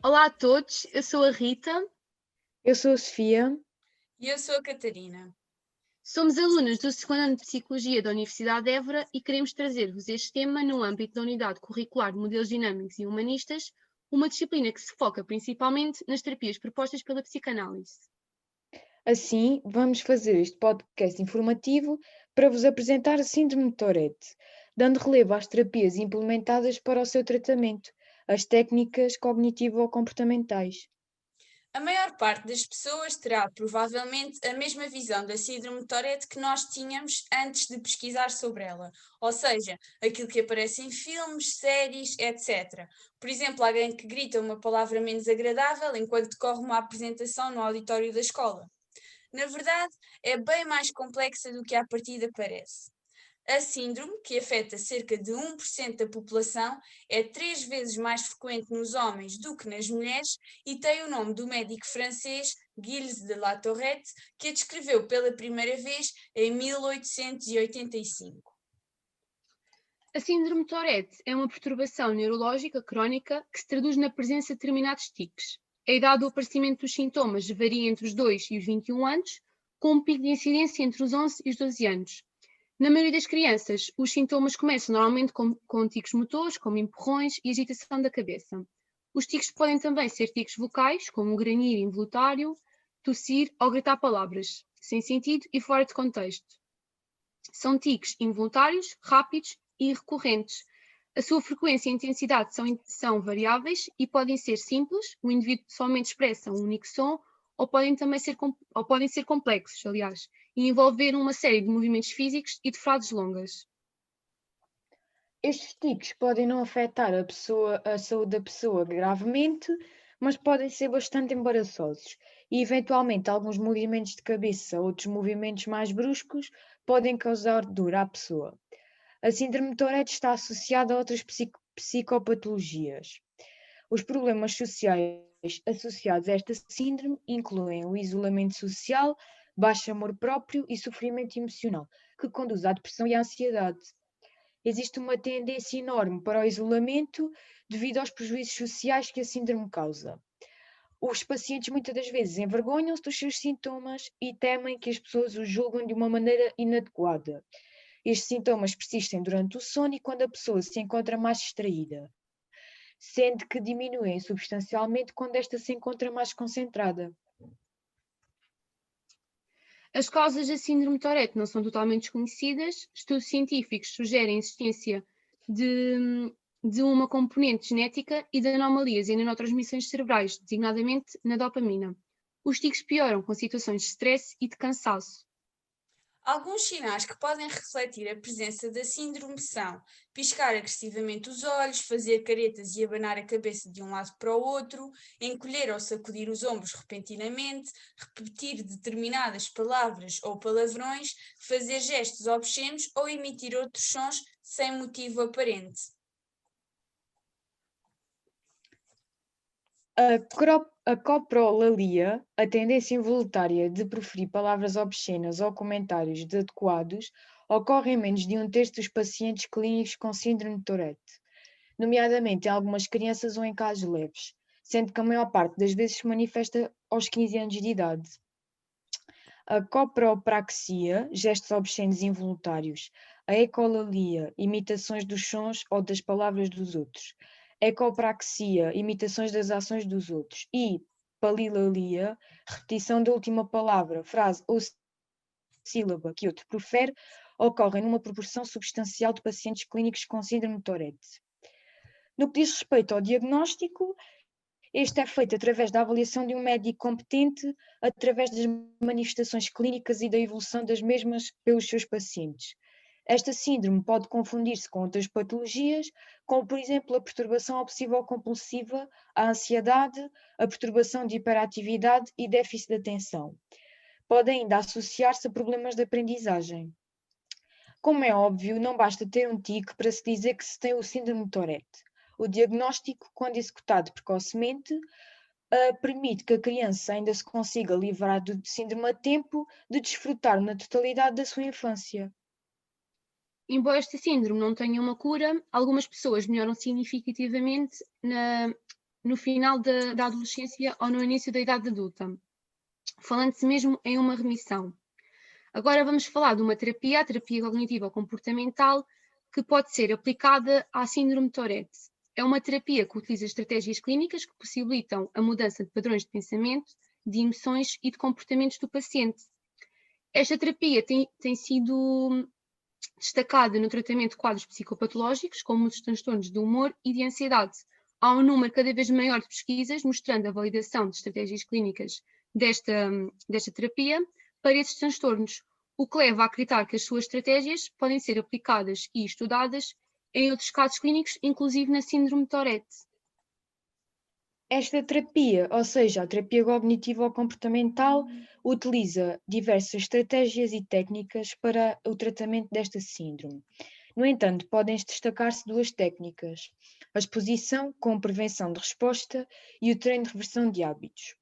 Olá a todos, eu sou a Rita, Eu sou a Sofia. E eu sou a Catarina. somos alunas do segundo ano de Psicologia da Universidade de Évora e queremos trazer-vos este tema no âmbito da Unidade Curricular de Modelos Dinâmicos e Humanistas, uma disciplina que se foca principalmente nas terapias propostas pela psicanálise. Assim, vamos fazer este podcast informativo para vos apresentar a Síndrome de Tourette, dando relevo às terapias implementadas para o seu tratamento, as técnicas cognitivo-comportamentais. A maior parte das pessoas terá provavelmente a mesma visão da síndrome de Tourette que nós tínhamos antes de pesquisar sobre ela, ou seja, aquilo que aparece em filmes, séries, etc. Por exemplo, alguém que grita uma palavra menos agradável enquanto decorre uma apresentação no auditório da escola. Na verdade, é bem mais complexa do que à partida parece. A síndrome, que afeta cerca de 1% da população, é 3 vezes mais frequente nos homens do que nas mulheres e tem o nome do médico francês Gilles de la Tourette, que a descreveu pela primeira vez em 1885. A síndrome de Tourette é uma perturbação neurológica crónica que se traduz na presença de determinados tiques. A idade do aparecimento dos sintomas varia entre os 2 e os 21 anos, com um pico de incidência entre os 11 e os 12 anos. Na maioria das crianças, os sintomas começam normalmente com tiques motores, como empurrões e agitação da cabeça. Os tiques podem também ser tiques vocais, como granir involuntário, tossir ou gritar palavras, sem sentido e fora de contexto. São tiques involuntários, rápidos e recorrentes. A sua frequência e intensidade são variáveis e podem ser simples, o indivíduo somente expressa um único som, ou podem ser complexos, aliás, e envolver uma série de movimentos físicos e de frases longas. Estes tiques podem não afetar a saúde da pessoa gravemente, mas podem ser bastante embaraçosos e, eventualmente, alguns movimentos de cabeça, outros movimentos mais bruscos, podem causar dor à pessoa. A síndrome de Tourette está associada a outras psicopatologias. Os problemas sociais associados a esta síndrome incluem o isolamento social, baixo amor próprio e sofrimento emocional, que conduz à depressão e à ansiedade. Existe uma tendência enorme para o isolamento devido aos prejuízos sociais que a síndrome causa. Os pacientes muitas das vezes envergonham-se dos seus sintomas e temem que as pessoas os julguem de uma maneira inadequada. Estes sintomas persistem durante o sono e quando a pessoa se encontra mais distraída, sendo que diminuem substancialmente quando esta se encontra mais concentrada. As causas da síndrome de Tourette não são totalmente desconhecidas. Estudos científicos sugerem a existência de uma componente genética e de anomalias em neurotransmissões cerebrais, designadamente na dopamina. Os tiques pioram com situações de stress e de cansaço. Alguns sinais que podem refletir a presença da síndrome são piscar agressivamente os olhos, fazer caretas e abanar a cabeça de um lado para o outro, encolher ou sacudir os ombros repentinamente, repetir determinadas palavras ou palavrões, fazer gestos obscenos ou emitir outros sons sem motivo aparente. A coprolalia, a tendência involuntária de proferir palavras obscenas ou comentários inadequados, ocorre em menos de um terço dos pacientes clínicos com síndrome de Tourette, nomeadamente em algumas crianças ou em casos leves, sendo que a maior parte das vezes se manifesta aos 15 anos de idade. A copropraxia, gestos obscenos involuntários. A ecolalia, imitações dos sons ou das palavras dos outros. Ecopraxia, imitações das ações dos outros. E palilalia, repetição da última palavra, frase ou sílaba que outro profere, ocorrem numa proporção substancial de pacientes clínicos com síndrome de Tourette. No que diz respeito ao diagnóstico, este é feito através da avaliação de um médico competente, através das manifestações clínicas e da evolução das mesmas pelos seus pacientes. Esta síndrome pode confundir-se com outras patologias, como, por exemplo, a perturbação obsessivo-compulsiva, a ansiedade, a perturbação de hiperatividade e déficit de atenção. Pode ainda associar-se a problemas de aprendizagem. Como é óbvio, não basta ter um tique para se dizer que se tem o síndrome de Tourette. O diagnóstico, quando executado precocemente, permite que a criança ainda se consiga livrar do síndrome a tempo de desfrutar na totalidade da sua infância. Embora esta síndrome não tenha uma cura, algumas pessoas melhoram significativamente no final da adolescência ou no início da idade adulta, falando-se mesmo em uma remissão. Agora vamos falar de uma terapia, a terapia cognitiva comportamental, que pode ser aplicada à síndrome de Tourette. É uma terapia que utiliza estratégias clínicas que possibilitam a mudança de padrões de pensamento, de emoções e de comportamentos do paciente. Esta terapia tem sido destacada no tratamento de quadros psicopatológicos, como os transtornos do humor e de ansiedade. Há um número cada vez maior de pesquisas mostrando a validação de estratégias clínicas desta terapia para esses transtornos, o que leva a acreditar que as suas estratégias podem ser aplicadas e estudadas em outros casos clínicos, inclusive na síndrome de Tourette. Esta terapia, ou seja, a terapia cognitivo-comportamental, utiliza diversas estratégias e técnicas para o tratamento desta síndrome. No entanto, podem destacar-se duas técnicas: a exposição com prevenção de resposta e o treino de reversão de hábitos.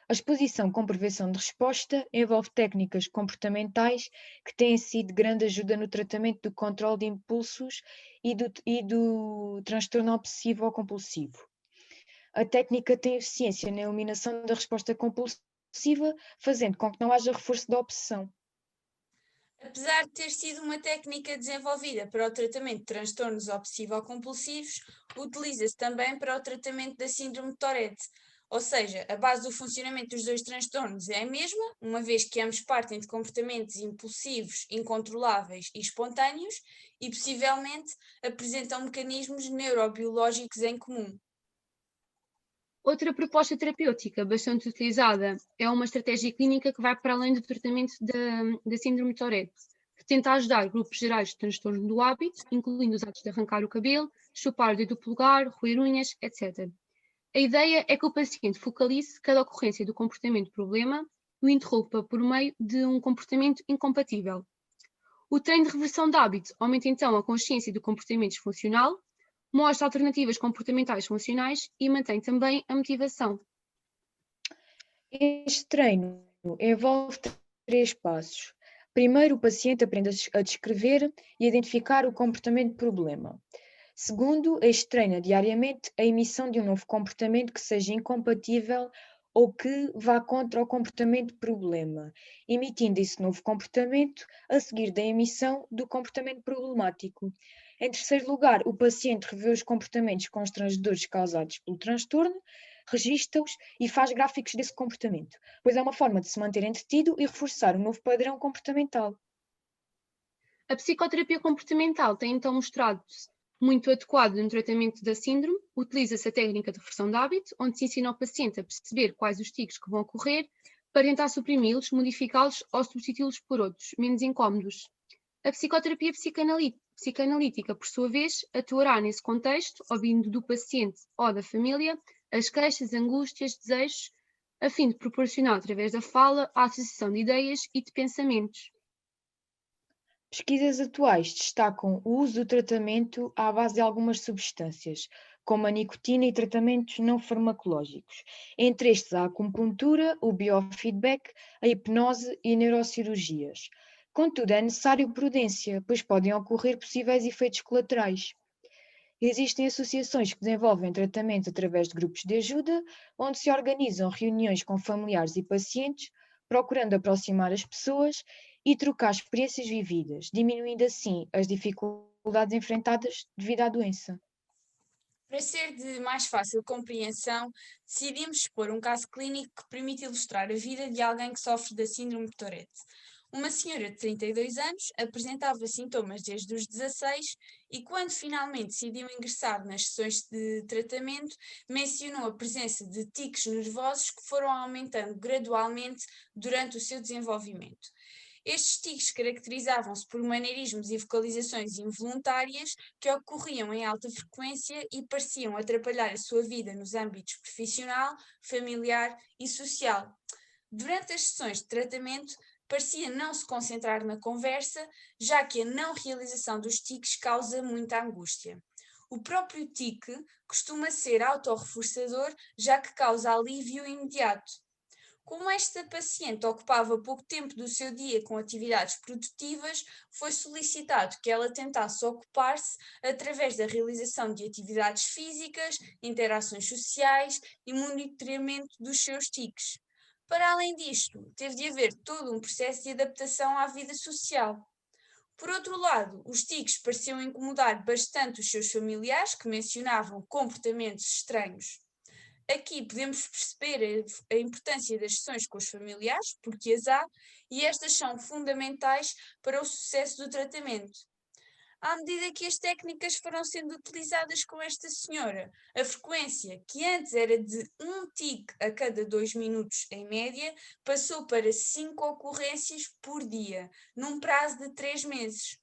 A exposição com prevenção de resposta envolve técnicas comportamentais que têm sido de grande ajuda no tratamento do controle de impulsos e do transtorno obsessivo ou compulsivo. A técnica tem eficiência na eliminação da resposta compulsiva, fazendo com que não haja reforço da obsessão. Apesar de ter sido uma técnica desenvolvida para o tratamento de transtornos obsessivo-compulsivos, utiliza-se também para o tratamento da síndrome de Tourette. Ou seja, a base do funcionamento dos dois transtornos é a mesma, uma vez que ambos partem de comportamentos impulsivos, incontroláveis e espontâneos e possivelmente apresentam mecanismos neurobiológicos em comum. Outra proposta terapêutica bastante utilizada é uma estratégia clínica que vai para além do tratamento da síndrome de Tourette, que tenta ajudar grupos gerais de transtorno do hábito, incluindo os atos de arrancar o cabelo, chupar o dedo do polegar, roer unhas, etc. A ideia é que o paciente focalize cada ocorrência do comportamento problema e o interrompa por meio de um comportamento incompatível. O treino de reversão de hábito aumenta então a consciência do comportamento disfuncional, mostra alternativas comportamentais funcionais e mantém também a motivação. Este treino envolve três passos. Primeiro, o paciente aprende a descrever e identificar o comportamento problema. Segundo, este treina diariamente a emissão de um novo comportamento que seja incompatível ou que vá contra o comportamento problema, emitindo esse novo comportamento a seguir da emissão do comportamento problemático. Em terceiro lugar, o paciente revê os comportamentos constrangedores causados pelo transtorno, registra-os e faz gráficos desse comportamento, pois é uma forma de se manter entretido e reforçar um novo padrão comportamental. A psicoterapia comportamental tem então mostrado-se muito adequada no tratamento da síndrome. Utiliza-se a técnica de reversão de hábito, onde se ensina ao paciente a perceber quais os tiques que vão ocorrer para tentar suprimi-los, modificá-los ou substituí-los por outros, menos incómodos. A psicoterapia psicanalítica, por sua vez, atuará nesse contexto, ouvindo do paciente ou da família as queixas, angústias, desejos, a fim de proporcionar, através da fala, a associação de ideias e de pensamentos. Pesquisas atuais destacam o uso do tratamento à base de algumas substâncias, como a nicotina e tratamentos não farmacológicos. Entre estes há a acupuntura, o biofeedback, a hipnose e neurocirurgias. Contudo, é necessário prudência, pois podem ocorrer possíveis efeitos colaterais. Existem associações que desenvolvem tratamento através de grupos de ajuda, onde se organizam reuniões com familiares e pacientes, procurando aproximar as pessoas e trocar experiências vividas, diminuindo assim as dificuldades enfrentadas devido à doença. Para ser de mais fácil compreensão, decidimos expor um caso clínico que permite ilustrar a vida de alguém que sofre da síndrome de Tourette. Uma senhora de 32 anos apresentava sintomas desde os 16 e, quando finalmente decidiu ingressar nas sessões de tratamento, mencionou a presença de tiques nervosos que foram aumentando gradualmente durante o seu desenvolvimento. Estes tiques caracterizavam-se por maneirismos e vocalizações involuntárias que ocorriam em alta frequência e pareciam atrapalhar a sua vida nos âmbitos profissional, familiar e social. Durante as sessões de tratamento, parecia não se concentrar na conversa, já que a não realização dos tiques causa muita angústia. O próprio tique costuma ser autorreforçador, já que causa alívio imediato. Como esta paciente ocupava pouco tempo do seu dia com atividades produtivas, foi solicitado que ela tentasse ocupar-se através da realização de atividades físicas, interações sociais e monitoramento dos seus tiques. Para além disto, teve de haver todo um processo de adaptação à vida social. Por outro lado, os tiques pareciam incomodar bastante os seus familiares, que mencionavam comportamentos estranhos. Aqui podemos perceber a importância das sessões com os familiares, porque as há, e estas são fundamentais para o sucesso do tratamento. À medida que as técnicas foram sendo utilizadas com esta senhora, a frequência, que antes era de um tique a cada 2 minutos em média, passou para 5 ocorrências por dia, num prazo de 3 meses.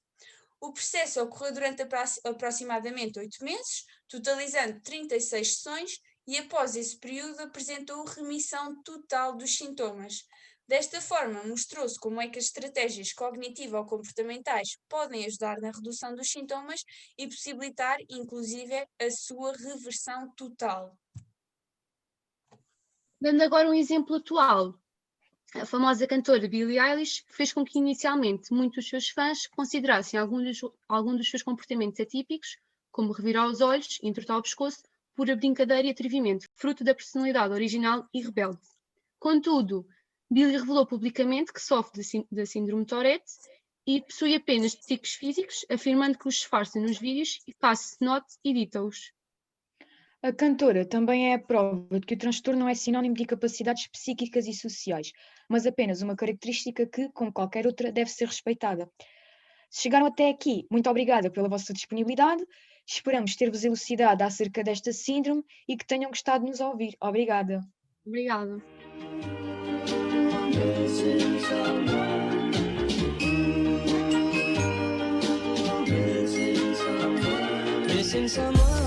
O processo ocorreu durante aproximadamente 8 meses, totalizando 36 sessões, e após esse período apresentou remissão total dos sintomas. Desta forma, mostrou-se como é que as estratégias cognitivo-comportamentais podem ajudar na redução dos sintomas e possibilitar, inclusive, a sua reversão total. Dando agora um exemplo atual, a famosa cantora Billie Eilish fez com que inicialmente muitos dos seus fãs considerassem algum dos seus comportamentos atípicos, como revirar os olhos e entortar o pescoço, pura brincadeira e atrevimento, fruto da personalidade original e rebelde. Contudo, Billie revelou publicamente que sofre da síndrome de Tourette e possui apenas tiques físicos, afirmando que os disfarça nos vídeos e, caso se note, edita-os. A cantora também é a prova de que o transtorno não é sinónimo de incapacidades psíquicas e sociais, mas apenas uma característica que, como qualquer outra, deve ser respeitada. Se chegaram até aqui, muito obrigada pela vossa disponibilidade. Esperamos ter-vos elucidado acerca desta síndrome e que tenham gostado de nos ouvir. Obrigada. Obrigada. Missing someone